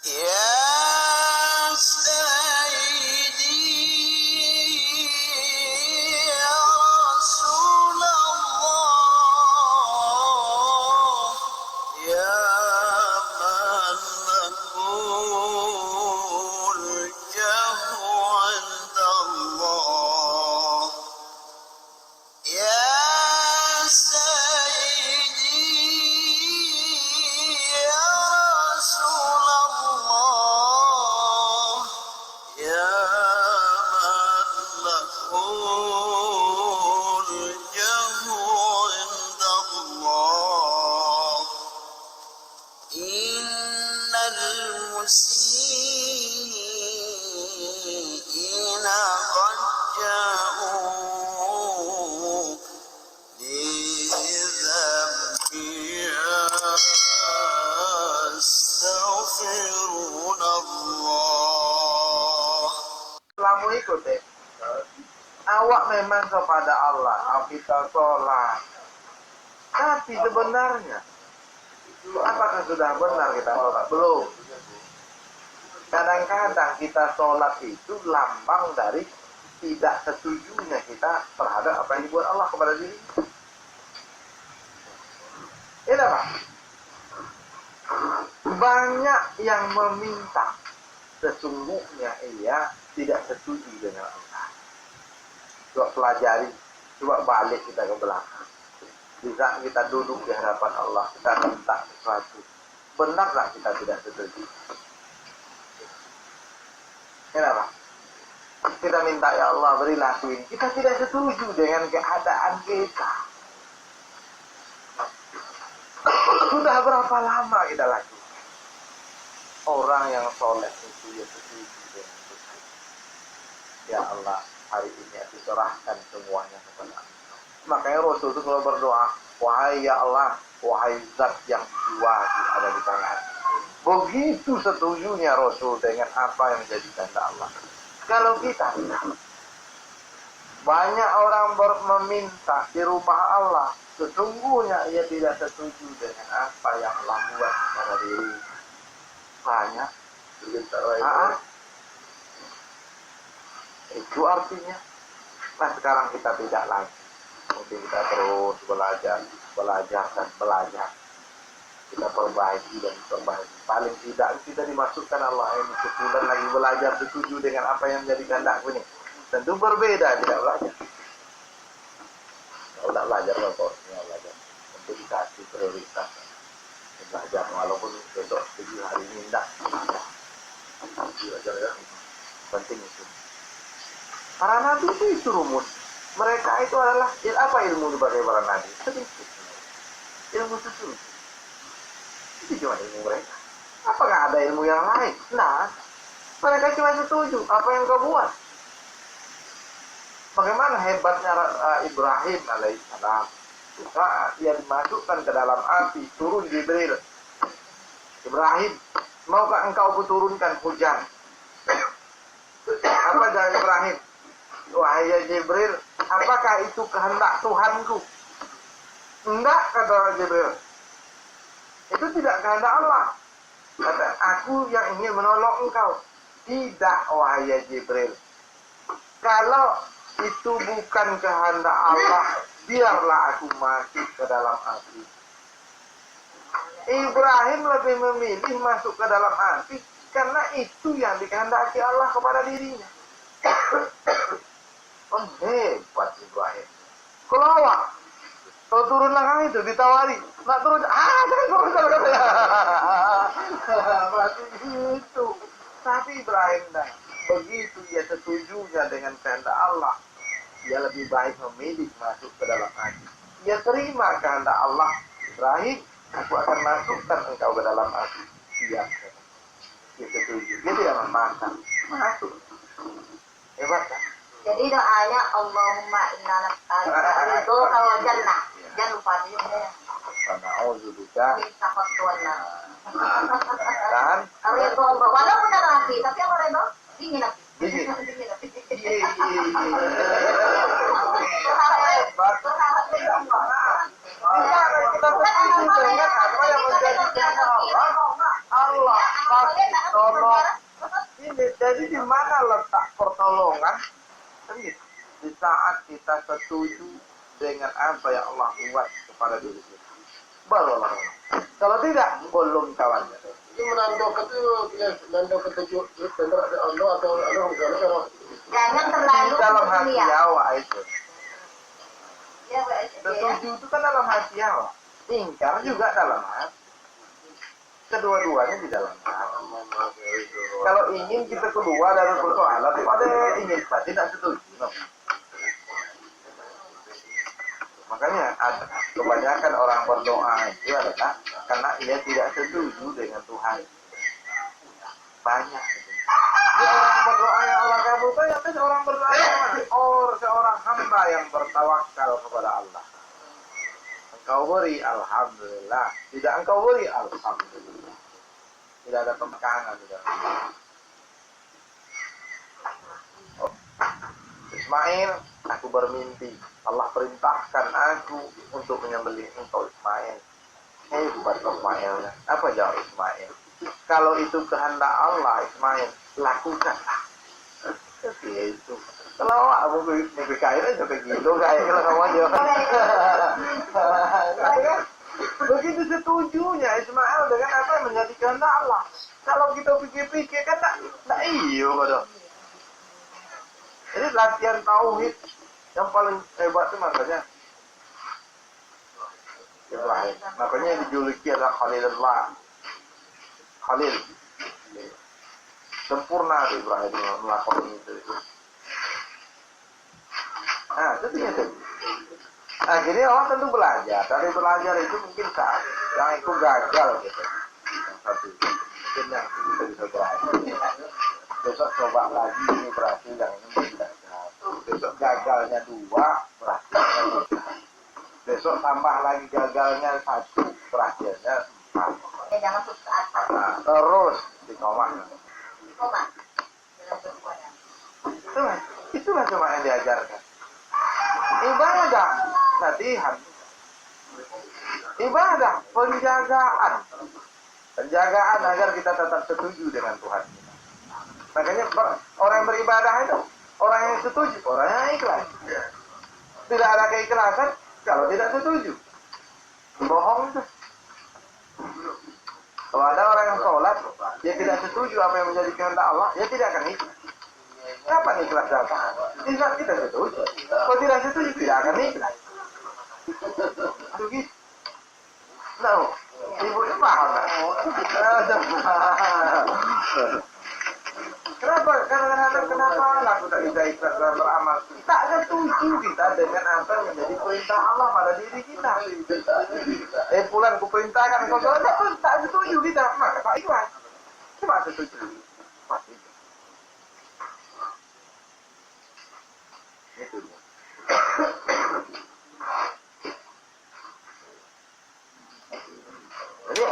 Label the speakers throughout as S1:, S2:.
S1: يا سيدي يا رسول الله يا من له الجاه عند الله يا سيدي يا رسول الله يا من له الجاه عند الله إن المسيئين قد جاءوا لذنبي يستغفرون الله.
S2: Kamu ikut deh. Awak memang kepada Allah, kita sholat. Tapi sebenarnya, apakah sudah benar kita sholat? Belum. Kadang-kadang kita sholat itu lambang dari tidak setujunya kita terhadap apa yang dibuat Allah kepada diri. Ini apa? Banyak yang meminta, sesungguhnya ia tidak setuju dengan Allah. Coba pelajari, coba balik kita ke belakang. Di saat kita duduk di hadapan Allah, kita minta sesuatu. Benarlah kita tidak setuju? Kenapa? Kita minta, ya Allah berilah ini. Kita tidak setuju dengan keadaan kita. Sudah berapa lama kita lakukan? Orang yang soleh itu ya setuju dengan Tuhan. Ya Allah, hari ini aku serahkan semuanya kepada Engkau. Makanya Rasul itu kalau berdoa, wahai ya Allah, wahai zat yang jiwa ada di tangan. Begitu setujunya Rasul dengan apa yang menjadi kehendak Allah. Kalau kita banyak orang meminta di rumah Allah, sesungguhnya ia tidak setuju dengan apa yang Allah buat kepada diri. Banyak. Itu artinya. Nah sekarang kita tidak lagi. Mungkin kita terus belajar dan belajar. Kita perbaiki dan perbaiki. Paling tidak kita dimasukkan Allah ini sebulan lagi belajar setuju dengan apa yang menjadi kehendak ini. Tentu berbeda tidak belajar. Kalau tidak belajar pokoknya belajar. Tentu dikasih prioritas. Belajar walaupun besok 7 hari ini tidak. Belajar ya. Penting itu. Para nabi itu rumus. Mereka itu adalah apa ilmu sebagai para nabi? Sedikit. Ilmu sesuatu. Itu cuma ilmu mereka. Apakah ada ilmu yang lain? Nah, mereka cuma setuju apa yang kau buat. Bagaimana hebatnya Ibrahim alaihissalam saat ia dimasukkan ke dalam api, turun Jibril. Ibrahim, maukah engkau turunkan hujan? Apa jawab Ibrahim? Wahai Jibril, apakah itu kehendak Tuhanku? Enggak, kata Jibril. Itu tidak kehendak Allah. Kata, aku yang ingin menolong engkau. Tidak, wahai Jibril. Kalau itu bukan kehendak Allah, biarlah aku masuk ke dalam api. Ibrahim lebih memilih masuk ke dalam api karena itu yang dikehendaki Allah kepada dirinya. Hebat Ibrahim. Kalau awak kalau turun langkah itu ditawari, nak turun, jangan turun katanya. Masih gitu. Tapi Ibrahim begitu ia setujunya dengan kehendak Allah, dia lebih baik memilih masuk ke dalam api. Dia terima kehendak Allah. Ibrahim, aku akan masukkan engkau ke dalam api. Dia setuju. Dia tidak membantah. Masuk. Hebat kan?
S3: Jadi doanya Allahumma inna nas'aluka ridhoka wal jannah. Jangan lupa juga.
S2: Na'udzubika.
S3: Kita fatwana.
S2: Dan
S3: Ridho Allah. Walaupun ada api, tapi apa ridho? Dingin api.
S2: Dingin.
S3: Dingin api.
S2: Berharap ridho Allah. Kita setuju dengan apa yang menjadi kehendak Allah. Allah tolong. Ini jadi di mana letak pertolongan? Ini di saat kita setuju dengan apa yang Allah buat kepada diri kita. Baru Allah. Kalau tidak, belum kawannya.
S4: Itu menandok itu menandok ketujuh benar ada Allah atau ada orang.
S3: Jangan terlalu
S2: Dalam hati
S3: ya.
S2: Jawa itu.
S3: Ya, Pak.
S2: Setuju itu kan dalam hati Jawa. Ingkar juga dalam hati. Kedua-duanya di dalam hati. Kalau ingin kita keluar dari persoalan, pada ingin tidak setuju. Makanya ada kebanyakan orang berdoa itu adalah karena ia tidak setuju dengan Tuhan. Banyak. Dia orang berdoa yang Allah kabulkan, ya kan orang berdoa seorang hamba yang bertawakal kepada Allah. Engkau beri alhamdulillah, tidak engkau beri alhamdulillah. Tidak ada pembekangan di dalam. Ismail, aku bermimpi Allah perintahkan aku untuk menyembelih engkau Ismail. Hebat Ismailnya. Apa jawab Ismail? Kalau itu kehendak Allah Ismail, lakukanlah. Seperti itu. Kalau aku mimpi kain aja kayak gitu, kayak kalau kamu aja. Begitu setujunya Ismail dengan apa yang menjadi kehendak Allah. Kalau kita pikir-pikir kan tak iyo bodoh. Ini latihan tauhid yang paling hebat itu makanya Ibrahim. Makanya dijuluki adalah Khalilullah. Khalil. Sempurna Ibrahim melakukan itu. Nah, itu ternyata. Akhirnya orang tentu belajar. Dari belajar itu mungkin yang itu gagal gitu. Yang satu. Mungkin yang itu bisa berhasil. Besok coba lagi ini berhasil, yang ini tidak gagal. Besok gagalnya 2, berhasilnya 3. Besok tambah lagi gagalnya 1, berhasilnya 4.
S3: Ya, jangan putus asa.
S2: Nah, terus di koma.
S3: Koma.
S2: Itulah cuma yang diajarkan. Ibadah, latihan. Ibadah, penjagaan. Penjagaan agar kita tetap setuju dengan Tuhan kita. Makanya orang yang beribadah itu orang yang setuju, orang yang ikhlas. Tidak ada keikhlasan kalau tidak setuju. Bohong itu. Kalau ada orang yang sholat, dia tidak setuju apa yang menjadi kehendak Allah, dia tidak akan ikhlas. Kapan ikhlas datang? Ikhlas kita setuju. Kalau tidak setuju, tidak akan ikhlas. Begitu. Tahu? Ibu itu paham tak? Kenapa? Kenapa aku tak bisa ikhlas dalam beramal? Tak setuju kita dengan apa yang menjadi perintah Allah pada diri kita. Pulang ku perintahkan kau sholat, tak setuju kita. Maka tak ikhlas. Cuma setuju. Pasti. Itu dia. Jadi,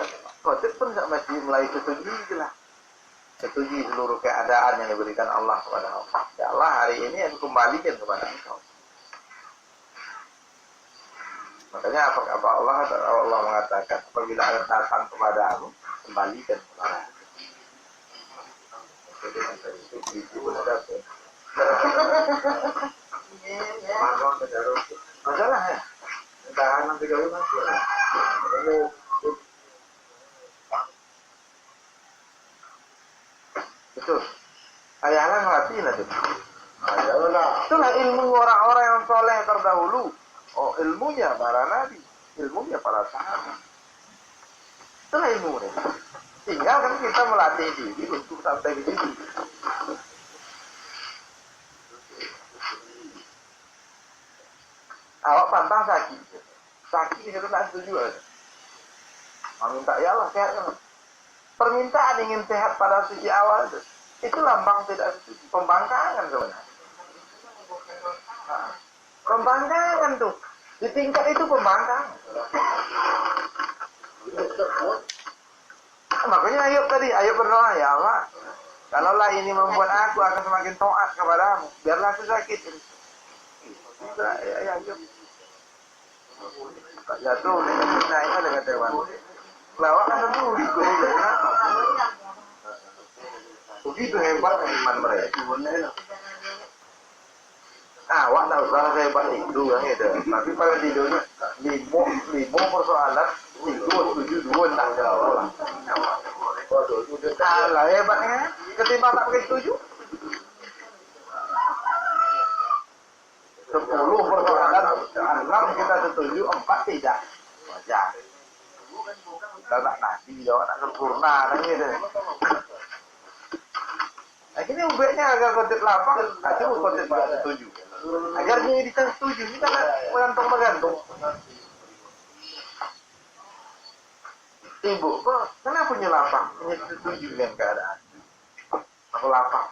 S2: khotib pun masih mulai setuju lah. Setuju seluruh keadaan yang diberikan Allah kepada Allah. Ya Allah, hari ini aku kembalikan kepada engkau. Makanya apa Allah mengatakan, apabila ada datang kepadamu, kembalikan kepada aku. Jadi, itu pun ada. Masalah ya. Tahanan 3 bulan masuk lah. Betul. Ayalah ngelatih lah tuh. Itulah ilmu orang-orang yang soleh terdahulu. Oh, ilmunya para nabi, ilmunya para sahabat. Itulah ilmu mereka. Tinggal kan kita melatih diri untuk sampai ke situ. Awak pantang sakit. Sakit itu tak setuju aja. Minta ya Allah sehat kan. Permintaan ingin sehat pada sisi awal itu lambang tidak setuju. Pembangkangan sebenarnya. Nah, pembangkangan tuh. Di tingkat itu pembangkangan. Makanya Ayub berdoa, ya Allah, kalaulah ini membuat aku akan semakin taat kepadamu, biarlah aku sakit. Ya Ayub. Tak jatuh, naiknya dengan dewan. Lawak kan tentu ikut. Begitu hebatnya iman mereka. Awak tahu salah hebat itu kan itu. Tapi pada tidurnya limo persoalan itu tujuh dua tak jawab. Salah hebatnya ketimbang tak pakai setuju. 10 persoalan 6 kita setuju 4 tidak. Wajar. Kita tak nasi jawab tak sempurna kan gitu. Akhirnya ubeknya agak konsep lapang, akhirnya konsep tidak setuju. Agar dia bisa setuju, kita mengantung-mengantung. Ibu, kok kenapa punya lapang? Punya setuju dengan keadaan. Aku lapang.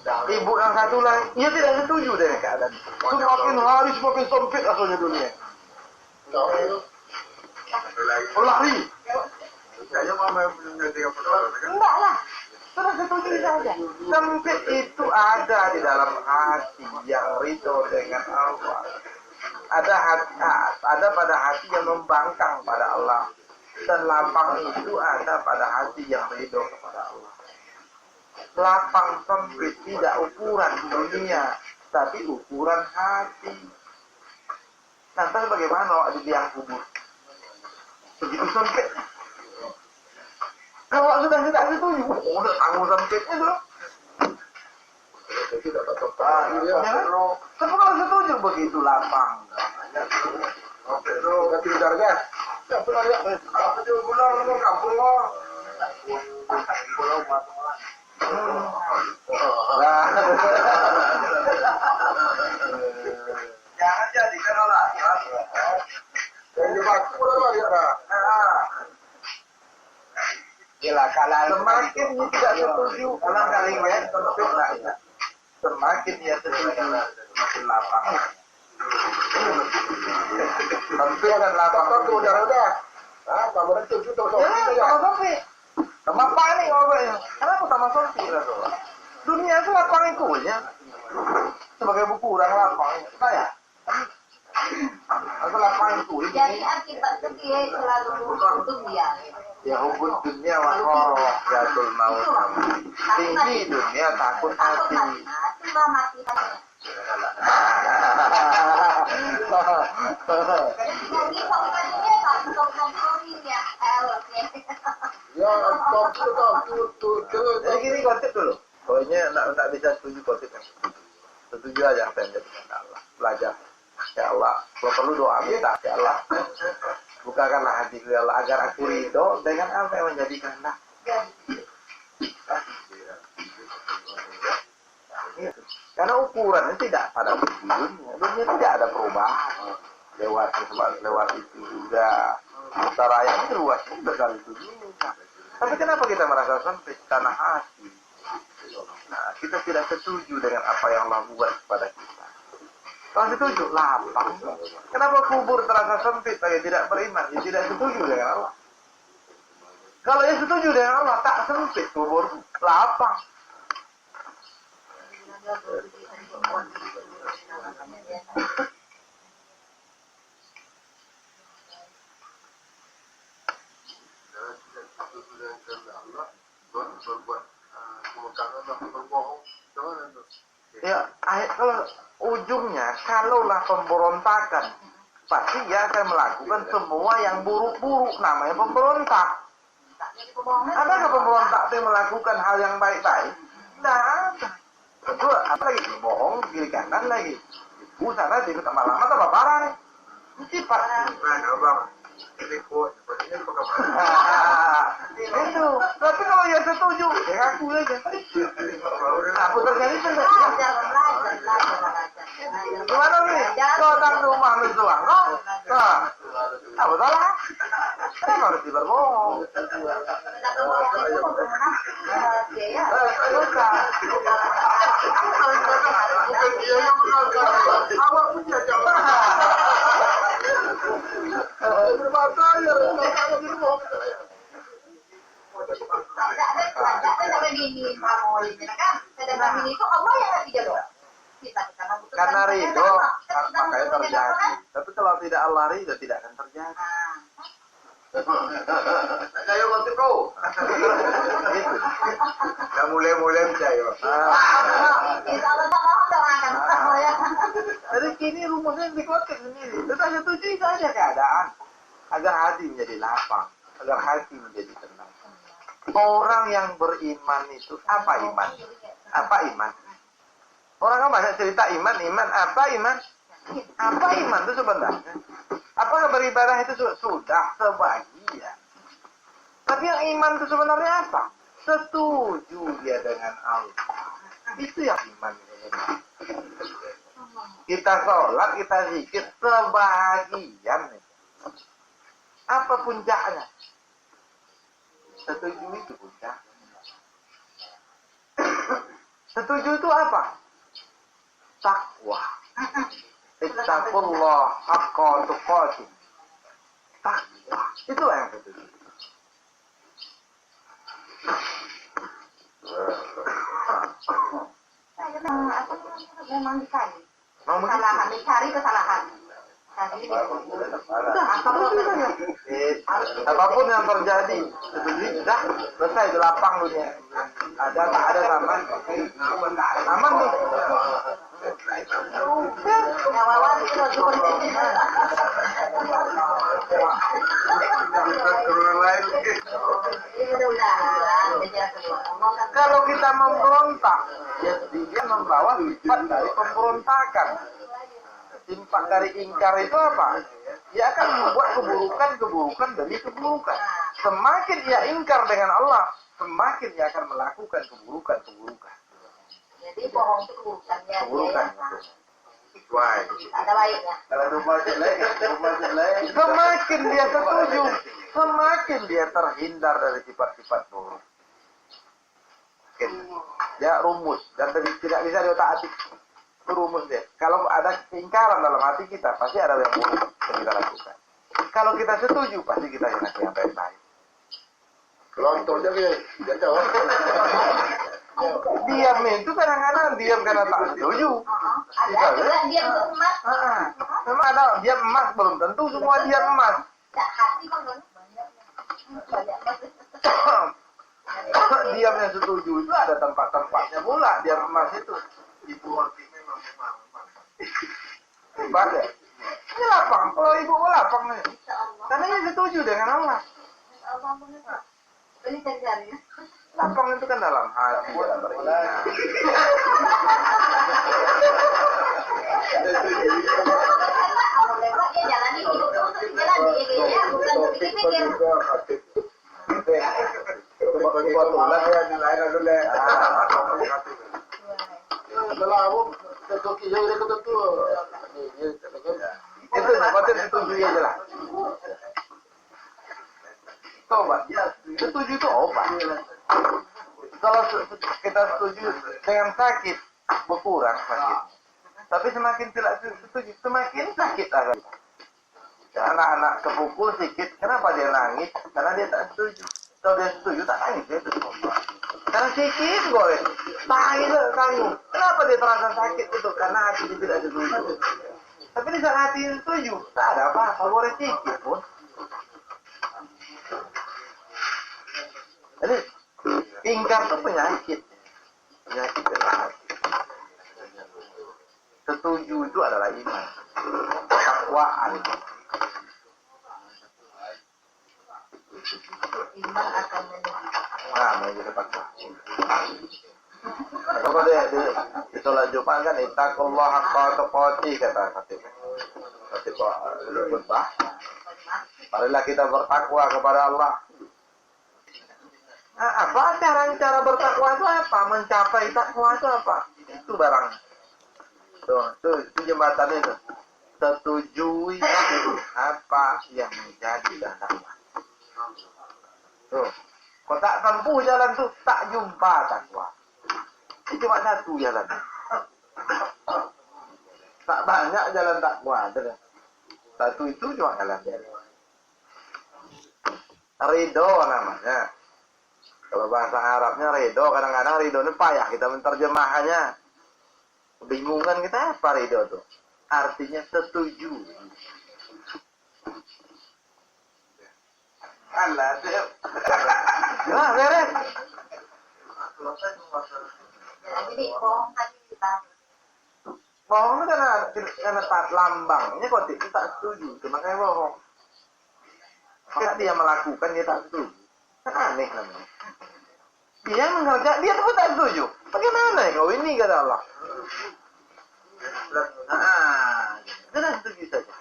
S2: Ibu yang satu lagi, ia tidak setuju dengan keadaan. Semakin hari semakin sempit asalnya dunia. Lari.
S1: Saya mau menjadi
S3: Enggak lah. Sudah setuju saja.
S2: Sempit itu ada di dalam hati yang ridho dengan Allah. Ada pada hati yang membangkang pada Allah. Dan lapang itu ada pada hati yang ridho kepada Allah. Lapang sempit tidak ukuran dunia, tapi ukuran hati. Nanti bagaimana awak di liang kubur? Begitu sempit. Kalau sudah tidak setuju, udah tanggung sempitnya dulu. Tapi kalau setuju begitu lapang.
S4: Ganti darga. Ya, benar ya. Apa dia pulang ke kampung lo?
S2: Jangan jadikan Allah.
S4: Yang dimaksud apa ya?
S2: Gila, semakin dia tidak setuju, orang kali sempit lah ya. Semakin dia setuju, semakin lapang. Sempit dan lapang.
S4: Tuh udah. Ah, kamu itu tuh
S2: Ya, sama sempit. Sama panik ngomongnya. Kenapa sama sempit Rasulullah? Dunia itu lapang ikunya. Sebagai ukuran lapang. Saya. Aku lapang itu.
S3: Jadi akibat itu dia selalu dunia.
S2: Ya hubun dunia wa kharajatul maut. Tinggi dunia takut
S3: Takut
S2: mati.
S3: mati. Cuma mati saja. Jadi kalau tadinya tak dunia.
S4: Ya, tuh.
S2: Jadi gini konsep dulu. Pokoknya tak bisa setuju konsepnya. Setuju aja apa yang jadi Allah. Belajar. Ya Allah, kalau perlu doa minta ya Allah. Bukakanlah hati ya Allah agar aku ridho dengan apa yang menjadi kehendak. Karena ukuran tidak pada dunia tidak ada perubahan. Lewat itu juga utara yang luas besar itu juga. Tapi kenapa kita merasa sempit karena hati? Nah, kita tidak setuju dengan apa yang Allah buat kepada kita. Kalau setuju, lapang. Kenapa kubur terasa sempit bagi tidak beriman? Ya tidak setuju dengan Allah. Kalau yang setuju dengan Allah, tak sempit kubur, lapang. Ya, kalau ujungnya, kalaulah pemberontakan, pasti dia akan melakukan semua yang buruk-buruk, namanya pemberontak. Adakah pemberontak yang melakukan hal yang baik-baik? Tidak ada. Betul, apa lagi? Bohong, kiri kanan lagi. Sana di tambah lama tambah parah nih. Sifat. Itu. Tapi kalau ya setuju, ya ngaku aja. Aku terjadi benar. Gimana nih? Kau tak rumah menjual, kau? Apa salah? Kenapa harus diberbohong?
S4: Bukan dia yang mengatakan. Awak punya jawaban. Berbahaya.
S2: Karena ridho, makanya terjadi. Tapi kalau tidak Allah ridho, tidak akan terjadi.
S1: Kayo kau.
S2: Gitu.
S1: Dah mulai
S2: ini rumusnya dikuatkan sendiri. Tetapi setujui saja keadaan agar hati menjadi lapang, agar hati menjadi tenang. Orang yang beriman itu apa iman? Apa iman? Orang kan banyak cerita iman, apa iman? Apa iman itu sebenarnya? Apakah beribadah itu sudah sebagian? Tapi yang iman itu sebenarnya apa? Setuju dia dengan Allah. Itu yang iman. Kita sholat, kita zikir sebagian. Apa puncaknya? Setuju itu puncak. Setuju itu apa? Takwa. Ittaqullah haqqa tuqatih. Takwa. Itulah yang setuju.
S3: Memang dicari.
S2: Mau
S3: Kesalahan, dicari kesalahan. Tadi
S2: apapun yang terjadi, sudah selesai di lapang dunia. Ada tak ada aman, aman tuh. Kalau kita memberontak, ya dia membawa sifat dari pemberontakan. Sifat dari ingkar itu apa? Dia akan membuat keburukan demi keburukan. Semakin ia ingkar dengan Allah, semakin ia akan melakukan keburukan.
S3: Jadi bohong itu keburukannya.
S2: Keburukan.
S1: Why?
S3: Ada baiknya.
S1: Kalau rumah lain.
S2: Semakin dia setuju, semakin dia terhindar dari sifat-sifat buruk. Dia rumus dan tidak bisa diotak-atik. Itu rumus dia. Kalau ada keingkaran dalam hati kita, pasti ada yang buruk yang kita lakukan. Kalau kita setuju, pasti kita yang baik-baik.
S4: Kelontoknya dia jawab.
S2: Diam itu kadang-kadang diam karena tak setuju.
S3: Ada juga diam untuk emas.
S2: Memang ada diam emas, belum tentu semua diam emas.
S3: Tak hati kan banyak.
S2: Diam yang setuju itu ada tempat-tempatnya pula diam emas itu.
S1: Ibu hati memang.
S2: Hebat ya. Ini lapang, kalau ibu lapang nih. Karena dia setuju dengan Allah.
S3: Ini terjadi.
S2: Lapang itu kan dalam hati, dalam beriman.
S3: Orang dia jalani hidup terus jalani ya, bukan berpikir.
S1: Kebetulan ya di lain dulu.
S4: Kalau aku terkoki yang dia kata tu.
S2: Itu nakwatin setuju aja lah. Coba, setuju itu obat. Kalau kita setuju dengan sakit, berkurang sakit. Tapi semakin tidak setuju, semakin sakit akan. Anak-anak kepukul sedikit, kenapa dia nangis? Karena dia tak setuju. Kalau dia setuju, tak nangis dia setuju. Karena sedikit goreng, tanggung. Kenapa dia terasa sakit itu? Karena hati dia tidak setuju. Tapi di saat hati setuju, tak ada apa-apa, goreng sedikit pun. Jadi ingkar itu penyakit dalam hati. Setuju itu adalah iman, takwaan.
S3: Iman akan
S2: Menjadi takwa. Kalau dia di sholat Jumat kan ittaqullah haqqa tuqatih kata khatib. Khutbah. Marilah kita bertakwa kepada Allah. Nah, apa cara bertakwa itu apa? Mencapai takwa itu apa? Itu barang. Itu jembatan itu. Setujui apa yang menjadi kehendak. Tuh. Kau tak tempuh jalan tu, tak jumpa takwa. Ini cuma satu jalan. Tak banyak jalan takwa. Satu itu cuma jalan. Ridho namanya. Kalau bahasa Arabnya ridho, kadang-kadang ridho itu payah kita menerjemahkannya. Kebingungan kita apa ridho itu? Artinya setuju. Allah deh. Nah, beres.
S3: jadi bohong tadi kita.
S2: Bohong itu karena tak lambangnya kok dia tak setuju, makanya bohong. Maka dia melakukan dia tak setuju. Kan aneh namanya. Dia mengerjakan dia tuh tak setuju. Bagaimana ya kau ini kata Allah? Dia tak setuju saja.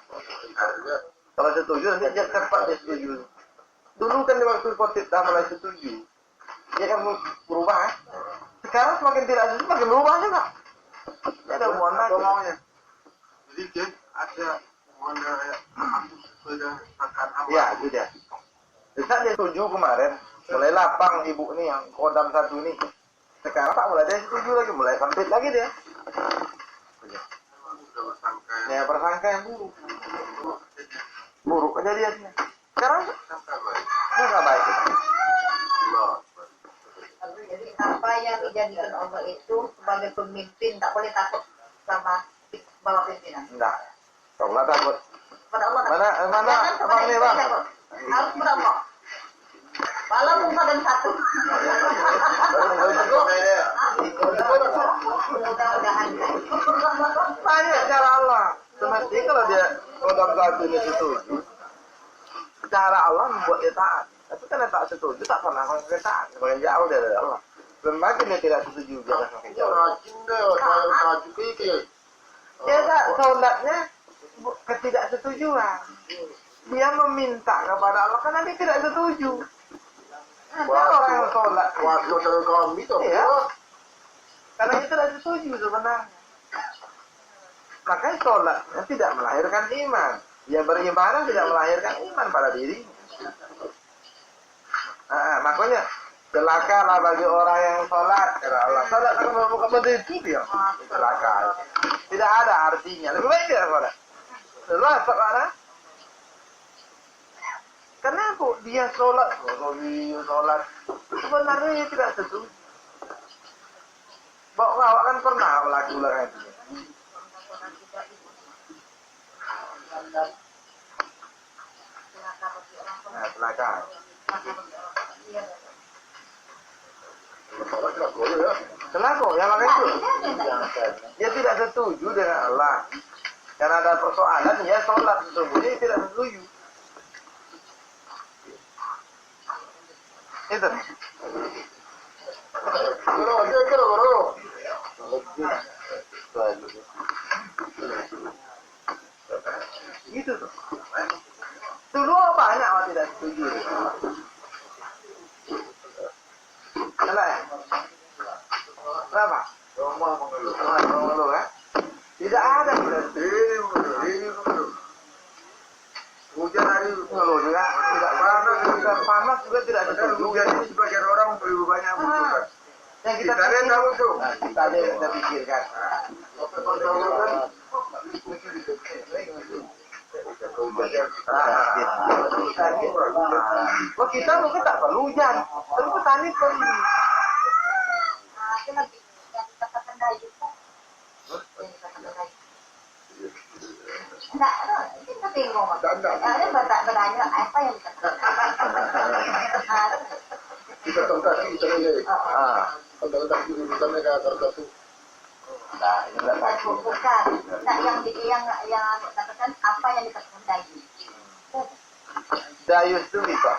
S2: Kalau setuju nanti dia cepat dia setuju. Dulu kan di waktu Khotib dah mulai setuju, dia kan berubah. Sekarang semakin tidak setuju, semakin berubah juga. Dia ada hubungan lagi.
S1: Maunya. Jadi dia ada hubungan aku sesuai dengan akan amal.
S2: Ya, itu dia. Saat dia setuju kemarin, mulai lapang ibu nih yang kodam satu nih. Sekarang tak mulai dia setuju lagi, mulai sempit lagi dia.
S1: Sudah bersangka.
S2: Ya persangka yang buruk. Buruk kejadiannya. Sekarang
S1: Sangka baik.
S2: nggak baik.
S1: Allah.
S3: Jadi apa yang dijadikan Allah itu sebagai pemimpin tak boleh takut sama bawah pimpinan.
S2: Enggak. Taulah takut.
S3: Pada Allah takut.
S2: Mana
S3: Jangan kepada
S2: abang nih
S3: istri
S2: bang?
S3: takut. Harus kepada Allah. Malam Musa dan satu. Mudah-mudahan.
S2: Tanya cara Allah. Semestinya kalau dia kodam satu ini setuju, cara Allah membuat dia taat. Tapi karena tak setuju, tak pernah melakukan taat. Semakin jauh dari Allah. Semakin dia tidak setuju, dia akan semakin jauh.
S4: Rajin deh, saya maju kiki.
S2: Dia tak sholatnya ketidaksetujuan. Dia meminta kepada Allah karena dia tidak setuju. Ada orang yang sholat.
S4: Waktu saya kami tuh.
S2: Iya. Karena dia tidak setuju sebenarnya. Makanya sholatnya tidak melahirkan iman. Dia beribadah tidak melahirkan iman pada dirinya. Makanya celakalah bagi orang yang sholat. Kata Allah, sholat akan membuka benda itu dia. Celaka. Tidak ada artinya. Lebih baik dia sholat. Setelah sholat. Kenapa dia sholat? Sholat. Sebenarnya dia tidak setuju. Bawa kan pernah melakukan itu. Nah, celaka. Celaka, ya makanya itu. Dia tidak setuju dengan Allah. Karena ada persoalan, ya sholat sesungguhnya dia tidak setuju. Itu. Gitu tuh. Dulu banyak orang tidak setuju. Kenapa ya? Kenapa? Mengeluh kan? Tidak ada tidak setuju.
S1: Hujan hari
S2: Mengeluh juga. Tidak panas juga tidak setuju.
S1: hujan ini sebagian orang lebih banyak butuhkan.
S2: Yang
S1: Kita lihat tahu tuh.
S2: kita ada yang kita pikirkan. Wah, kita mungkin tak perlu hujan, tapi petani perlu.
S3: Itu lagi yang dikatakan Dayu. Enggak, kita bingung. Ada bertanya apa yang dikatakan.
S4: Kita tentasi kita ini. Tentang dulu kita mereka tertentu.
S2: Nah, ini enggak pasti.
S3: Bukan. Nah, yang dikatakan apa yang dikatakan Dayu.
S2: Dayus itu bisa.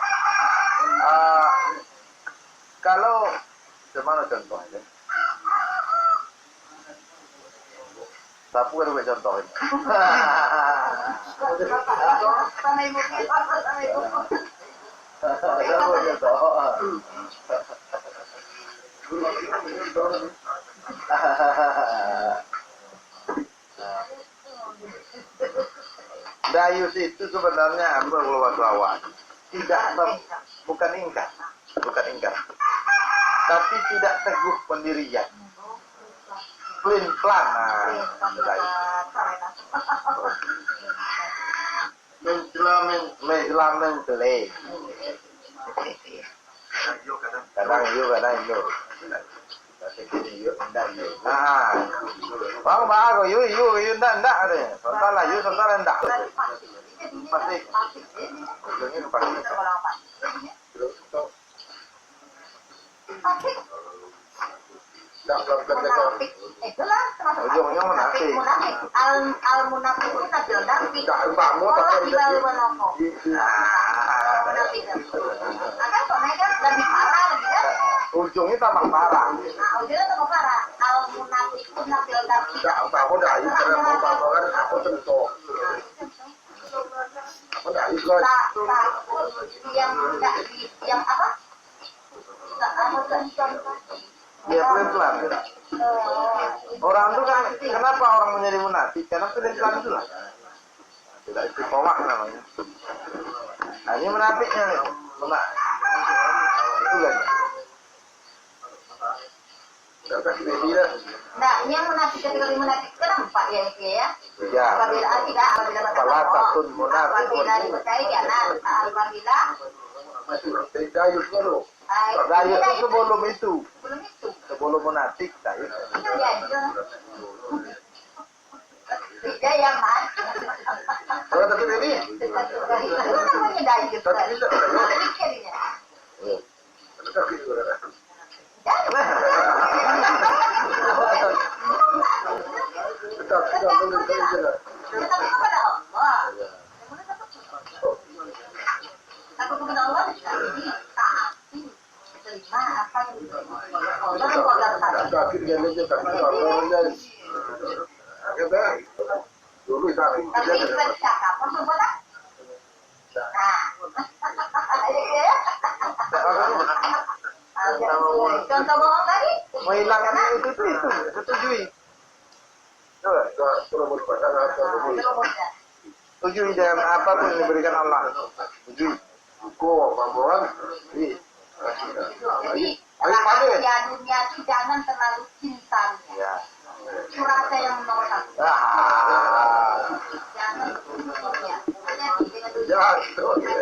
S2: Kalau gimana contohnya? Sapu kan gue contohin.
S3: Sama ibu kita, sama ibu.
S2: Dayus itu sebenarnya apa lawan? Bukan ingkar, tapi tidak teguh pendirian. Pelin pelan, menjelang menjelek. Kadang yuk. Bang bago yuk ndak ada. Sontala ndak. Pasti. Ujungnya pasti.
S4: Tidak melakukan
S3: munafik itulah termasuk
S2: Ujungnya munafik.
S3: munafik al munafik itu nabil nabi
S4: Tidak empakmu
S3: Allah
S4: tapi
S3: di bawah menoko munafik akan soalnya kan lebih parah lagi kan
S2: Ujungnya tambah parah.
S3: nah ujungnya tambah parah al munafik itu nabil nabi
S4: tidak empakmu dah ini karena mau pameran aku tentu. Aku dah Islam.
S3: takut yang enggak yang apa enggak contoh
S2: Dia pelan-pelan. Orang tuh kan, kenapa orang menjadi munafik? Karena pelan-pelan itu lah. Tidak istiqomah namanya. Nah, ini munafiknya nih. Itu kan.
S4: Tidak kasih media.
S3: nah ini yang munafik kategori munafik kenapa ya itu ya
S2: Ya.
S3: apabila
S2: Salah satu munafik.
S3: apabila dipercaya dia apabila
S4: Dayus dulu.
S2: Dayus itu sebelum itu.
S3: belum itu
S2: Sebelum munafik, Dayus.
S3: iya itu beda ya mas
S4: Kalau tapi ini,
S3: itu namanya dayus
S4: tapi bisa.
S3: pikirnya
S4: Tapi juga. Tidak boleh kerja.
S3: tetapi kepada Allah takut kepada Allah ini taati terima apa yang diterima Allah dan keluarga
S4: Sakit dia aja tak bisa. Kita dulu tak.
S3: tapi kita cakap apa boleh contoh bohong tadi
S2: Menghilangkan itu. Setujui. Coba.
S4: Kalau mau dipasang apa?
S2: Setujui dengan apapun yang diberikan Allah. Setujui.
S4: Kok pamoran? Ini.
S3: jadi rahasia dunia itu jangan terlalu cinta
S2: Ya.
S3: itu rahasia yang nomor satu jangan dunia hanya dengan dunia
S4: Ya, itu.
S3: dunia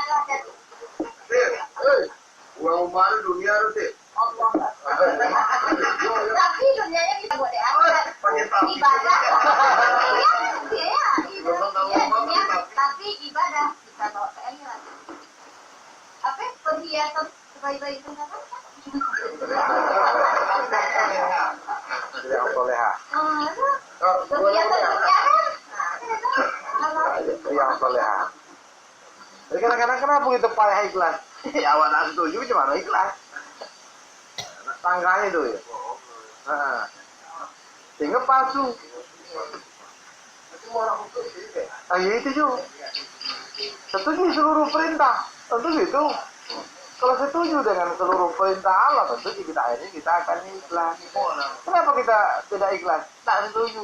S3: rahasia
S4: Uang mana dunia itu?
S3: Allah tapi dunianya bisa buat akhirat ibadah dunia tapi ibadah bisa bawa ke akhirat apa perhiasan bayi-bayi itu apa
S2: Jadi yang soleha.
S3: perhiasan dunia
S2: Yang soleha. Jadi kadang-kadang kenapa gitu payah ikhlas? Ya awak tak setuju gimana ikhlas? Tangganya itu ya. Nah, sehingga palsu. Ah ya itu juga. Setuju seluruh perintah, tentu gitu. Kalau setuju dengan seluruh perintah Allah, tentu kita akhirnya kita akan ikhlas. Kenapa kita tidak ikhlas? Tak setuju.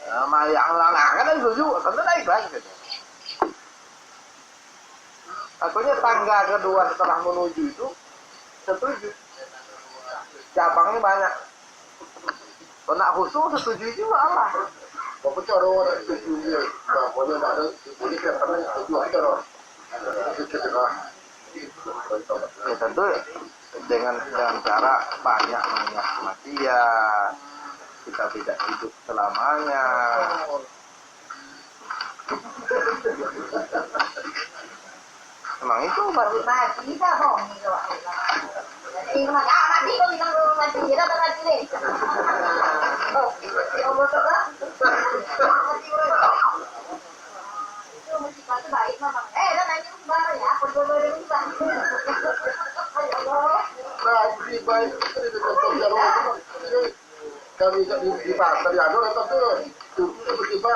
S2: Nah, yang lain kan setuju, tentu tidak ikhlas. Gitu. Akhirnya tangga kedua setelah menuju itu setuju. Cabangnya banyak. Benak khusus setuju juga Allah.
S4: Bapak cara orang setuju dia. Pokoknya ada boleh kan karena setuju cara.
S2: Ya tentu dengan cara banyak mengingat kematian. Kita tidak hidup selamanya. Emang itu
S3: mati dah bohong ni kalau jadi mati kau bilang mati dia dah mati ni Allah tak mati itu mesti pasti baik memang dah nanti baru ya apa dulu dia mesti baik ya Allah
S4: Nah, baik itu kami di pasar ya ada itu tiba-tiba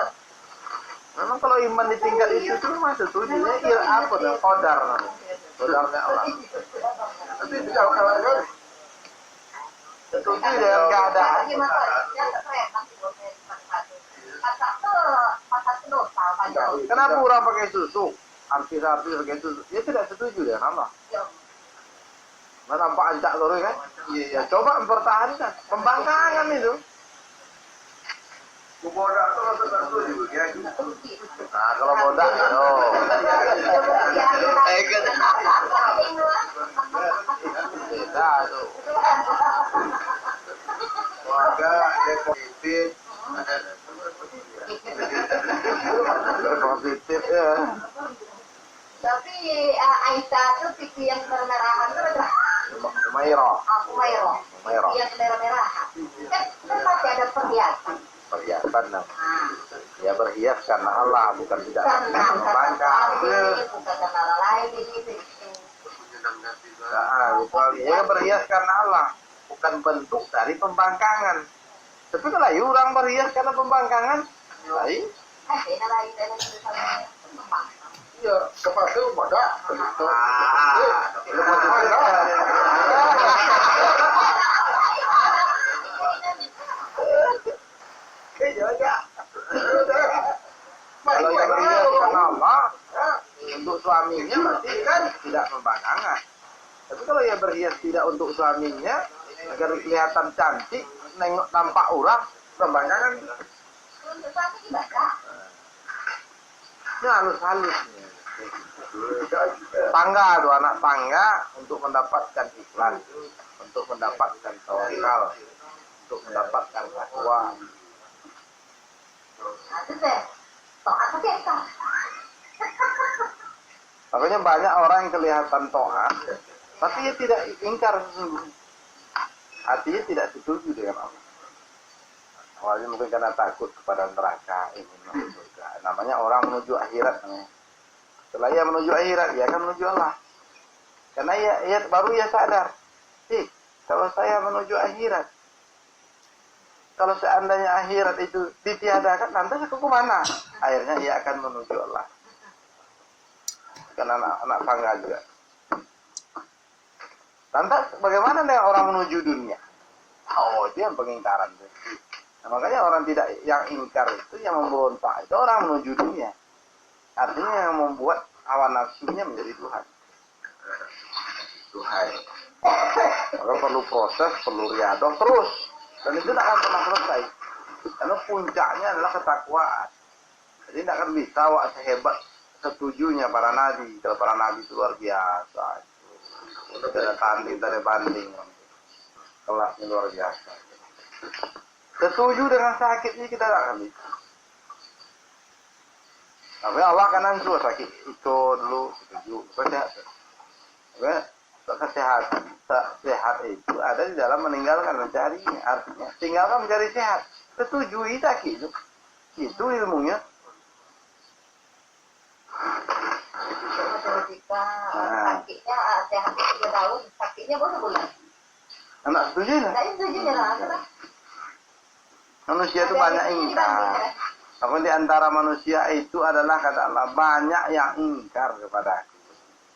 S2: memang kalau iman di tingkat itu cuma setuju ya apa tuh qadar namanya. Qadarnya Allah.
S4: tapi bisa kalau kan
S2: Setuju dengan keadaan. Kenapa orang pakai susu? Artis-artis pakai susu. Dia tidak setuju dengan Allah. Mana nampak ancak terus kan? Iya, coba mempertahankan. Pembangkangan itu.
S1: Bodak tuh rasa tak setuju ya.
S2: Nah, kalau bodak, oh. Beda tuh.
S1: Warga depositif.
S2: Positif ya.
S3: Tapi Aisyah tuh pipi yang bermerahan tuh
S2: Umairah.
S3: Aku Mairo.
S2: Umairah.
S3: Yang merah-merah. Kan masih ada perhiasan.
S2: Perhiasan. Nah.
S3: Nah,
S2: Ya berhias karena Allah, bukan tidak
S3: karena
S2: membangkang.
S3: bukan karena orang lain di situ.
S1: menyenangkan juga.
S2: Nah, dia berhias karena Allah, bukan bentuk dari pembangkangan. Tapi kalau orang berhias karena pembangkangan, lain.
S3: Ada yang lain dari sama teman.
S4: Iya, kepala pada.
S2: Kalau yang berhias karena Allah, untuk suaminya berarti kan tidak pembangkangan. Tapi kalau yang berhias tidak untuk suaminya, agar kelihatan cantik, nengok tampak orang, pembangkangan.
S3: Untuk suami ibadah.
S2: Ini halus-halus. Tangga tuh, anak tangga untuk mendapatkan iklan, untuk mendapatkan tawakal, untuk mendapatkan takwa.
S3: Nah, itu deh. Toat kita.
S2: Makanya banyak orang yang kelihatan taat, tapi dia tidak ingkar sesungguhnya. Hatinya tidak setuju dengan Allah. Awalnya mungkin karena takut kepada neraka, ingin masuk surga. Namanya orang menuju akhirat. Setelah ia menuju akhirat, ia akan menuju Allah. Karena baru ia sadar, kalau saya menuju akhirat, kalau seandainya akhirat itu ditiadakan, nanti aku kemana? Akhirnya ia akan menuju Allah. Karena anak tangga juga. Lantas bagaimana dengan orang menuju dunia? Oh, itu yang pengingkaran. Nah, makanya orang tidak yang ingkar itu, yang memberontak itu orang menuju dunia. Artinya yang membuat hawa nafsunya menjadi Tuhan. Tuhan. Maka perlu proses, perlu riadah terus. Dan itu tidak akan pernah selesai. Karena puncaknya adalah ketakwaan. Jadi tidak akan bisa sehebat setujunya para nabi. Kalau para nabi itu luar biasa. Tidak ada tanding, tidak ada banding. Kelasnya luar biasa. Setuju dengan sakitnya kita tidak akan bisa. Tapi Allah akan ansur sakit itu dulu setuju. Kesehatan, sehat itu ada di dalam meninggalkan mencarinya. Artinya tinggalkan mencari sehat. Setujui sakit itu ilmunya.
S3: Jika sakitnya sehat 3 tahun, sakitnya baru bulan.
S2: Anak setuju lah.
S3: Saya setuju ya lah.
S2: Manusia itu banyak ingkar. Apa di antara manusia itu adalah kata Allah banyak yang ingkar kepada aku.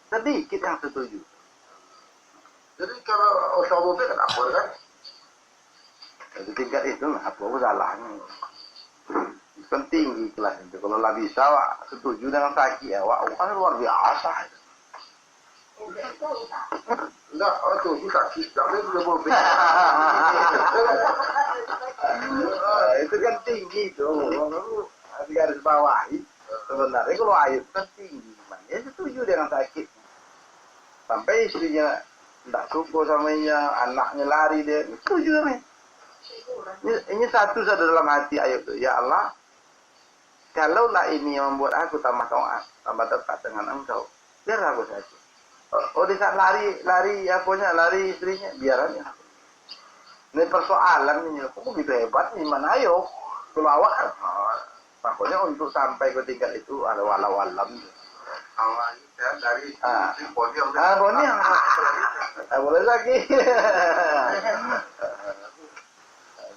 S2: Sedikit yang setuju.
S4: Jadi kalau usaha kan apa kan?
S2: Jadi tingkat itu apa salahnya? Penting kelas itu. Kalau lah bisa setuju dengan sakit ya, kan luar biasa.
S4: Enggak, itu sakit, tapi juga mobil.
S2: Itu kan tinggi itu. Di garis bawahi. Sebenarnya kalau air kan tinggi, dia setuju dengan sakit. Sampai istrinya tidak suka samanya, anaknya lari dia setuju nih. Ini satu dalam hati ayat itu. Ya Allah, kalaulah ini yang membuat aku tambah taat, tambah dekat dengan Engkau, biar aku saja. Oh, di saat lari istrinya, biarannya. Ini persoalan ini, kok begitu hebat nih, mana ayo, kalau awak. Makanya untuk sampai ke tingkat itu ada walau-walam.
S1: Awalnya dari Boniang.
S2: Boniang. Boleh lagi.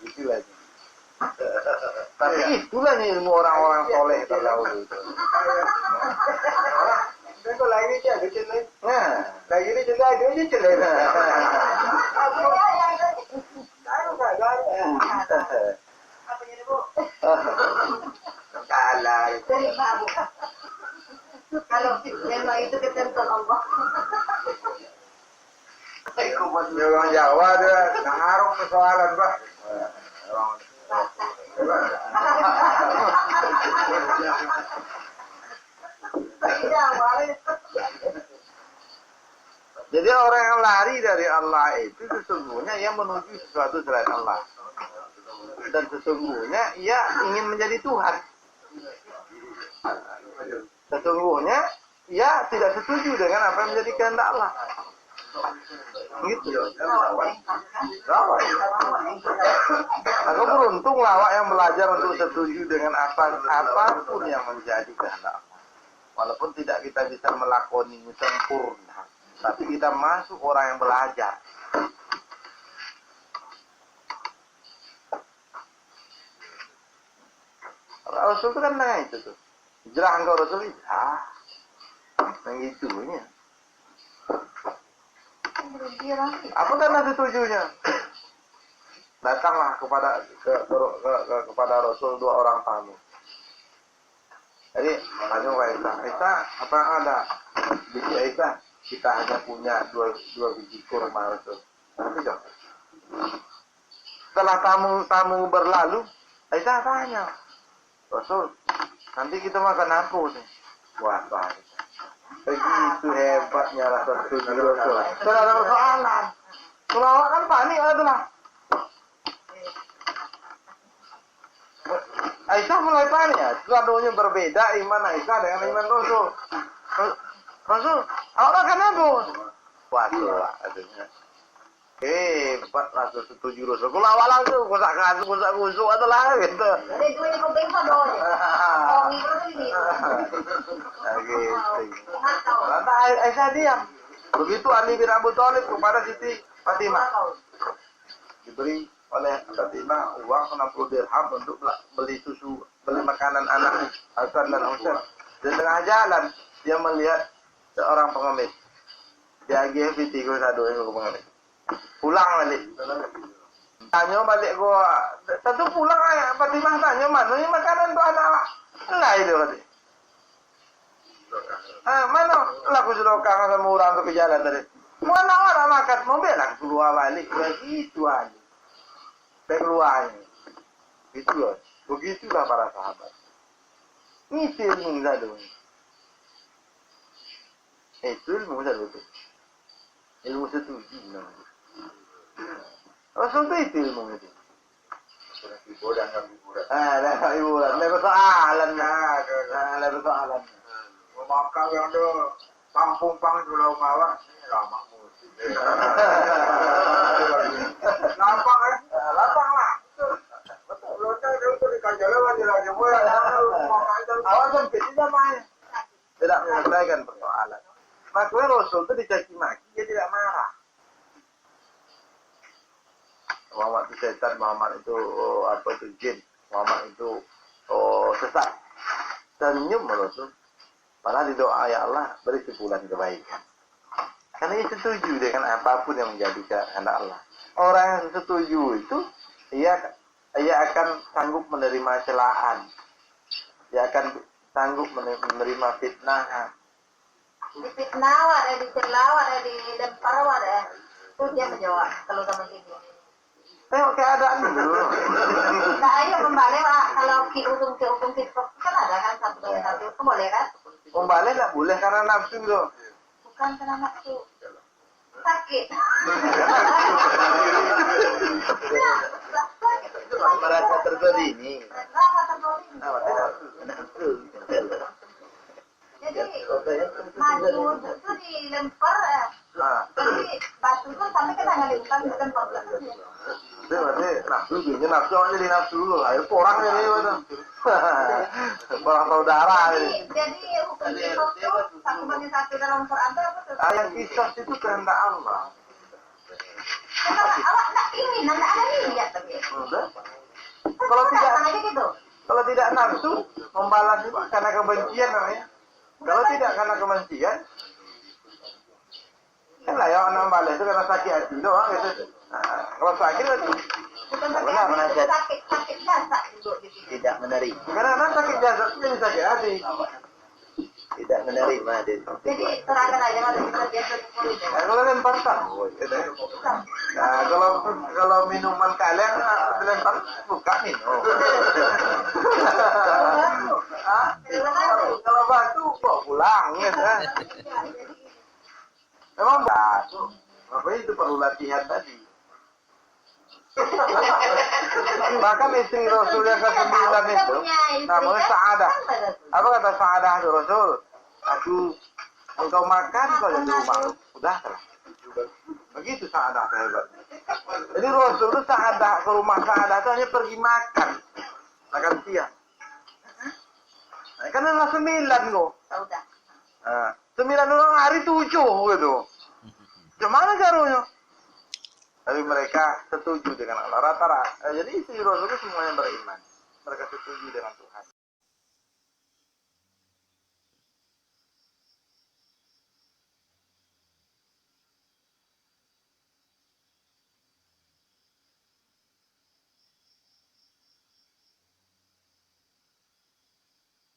S2: Gitu lagi. Tapi itulah nih ilmu orang-orang soleh terdahulu itu. Kalau lagi dia ada celah. Nah, lagi ini celah ada ini celah.
S3: Apa jadi bu?
S2: Kalah.
S3: Kalau memang itu ketentuan Allah.
S2: Orang Jawa dia ngaruh persoalan, Pak. Jadi orang yang lari dari Allah itu sesungguhnya ia menuju sesuatu selain Allah. Dan sesungguhnya ia ingin menjadi Tuhan. Sesungguhnya ia tidak setuju dengan apa yang menjadi kehendak Allah. Gitu. Lawak. Aku beruntung lawak yang belajar untuk setuju dengan apapun yang menjadi kehendak Allah. Walaupun tidak kita bisa melakoninya sempurna, tapi kita masuk orang yang belajar. Rasul itu kan dengan itu tuh. Hijrah engkau Rasul hijrah. Yang itunya. Apa karena setujunya? Datanglah kepada Rasul dua orang tamu. Jadi tanya Aisyah, apa yang ada? Biji Aisyah, kita hanya punya dua biji kurma Rasul. Nanti dong. Setelah tamu berlalu, Aisyah tanya, Rasul, nanti kita makan apa nih? Wah, begitu hebatnya rasa setuju Rasul. Tidak ada persoalan. Kalau awak kan panik itulah. Aisyah mulai panik ya. Sesuatunya berbeda iman Aisyah dengan iman Rasul. Rasul, awak makan apa? Waduh lah katanya. Hebat Rasul setuju Rasul. Kalau awak langsung kosak kusuk atau lah gitu.
S3: Jadi dua ini kuping padol. Oh, ini ini.
S2: Lantas Aisyah diam. Begitu Ali bin Abi Thalib kepada Siti Fatimah. Diberi oleh Fatimah uang 60 dirham untuk beli susu, beli makanan anak Hasan dan Husain. Di tengah jalan dia melihat seorang pengemis. Dia agih fitiku satu yang pengemis. Pulang balik. Tanya balik gua. Tentu pulang ayah Fatimah tanya mana ini makanan untuk anak. Lah itu tadi. Mana laku sudah kangen sama orang untuk ke jalan tadi. Mana orang makan mobil lah keluar balik. Begitu aja. Keluarnya. Itu loh. Begitulah para sahabat. Ini ilmu satu. Itu ilmu satu. Ilmu setuju namanya. Rasul itu ilmu itu.
S4: Hiburan kan hiburan.
S2: Hiburan. Ada persoalan. Ada persoalan.
S4: Makan yang ada pang-pang Pulau Mawar ini lama musik. Lapang ya? Lapang lah. Betul. Itu di Kajalan lagi mulai.
S2: Awak sempit tidak main. Tidak menyelesaikan persoalan. Makanya Rasul itu dicaci maki, dia tidak marah. Muhammad itu setan, Muhammad itu jin, Muhammad itu sesat. Senyum Rasul. Malah di doa ya Allah beri sebulan kebaikan. Karena ia setuju dengan apapun yang menjadi kehendak Allah. Orang yang setuju itu ia akan sanggup menerima celaan. Dia akan sanggup menerima fitnah.
S3: Difitnah, ada dicela, ada dilempar, ada. Itu dia menjawab kalau sama sini.
S2: Tengok keadaan dulu.
S3: Nah, ayo kembali Pak. Kalau hukum TikTok kan ada kan satu itu boleh kan?
S2: Kembali nggak boleh karena nafsu loh.
S3: Bukan karena nafsu. Sakit.
S2: Merasa terzalimi.
S3: Kenapa terzalimi? Jadi maju itu dilempar. Jadi batu itu sampai kena ngelempar dilempar.
S2: Itu berarti nafsu aja di nafsu dulu. Ayo orang ini mana? Orang saudara ini.
S3: Jadi hukum kisah itu satu banding satu dalam Quran itu apa tuh?
S2: Ayat kisah itu kehendak Allah.
S3: Kenapa awak tak ingin, anda ada niat tapi.
S2: Kalau tidak nafsu, membalas itu karena kebencian namanya. Kalau tidak karena kebencian, kan lah ya orang balas itu karena sakit hati doang gitu. Kalau sakit berarti
S3: Bukan sakit jasad duduk di sini.
S2: tidak menerima. Karena sakit jasad itu jadi sakit hati. Tidak menerima dia.
S3: Jadi terangkan aja kalau kita biasa kulit.
S2: Kalau lempar tahu. Nah, kalau minuman kalian dilempar buka minum. Kalau batu kok pulang gitu kan. Memang batu. Makanya itu perlu latihan tadi. Bahkan istri Rasul yang ke-9 itu namanya Sa'adah. Apa kata Sa'adah itu Rasul? Engkau makan kau jadi rumah. Udah lah. Begitu Sa'adah hebat. Jadi Rasul itu Sa'adah ke rumah Sa'adah itu hanya pergi makan siang. Nah, kan ada 9 kok.
S3: Saudah.
S2: Nah, 9 orang hari 7 gitu. Gimana caranya? Tapi mereka setuju dengan Allah. Rata-rata. Jadi istri Rasul itu semuanya beriman. Mereka setuju dengan Tuhan.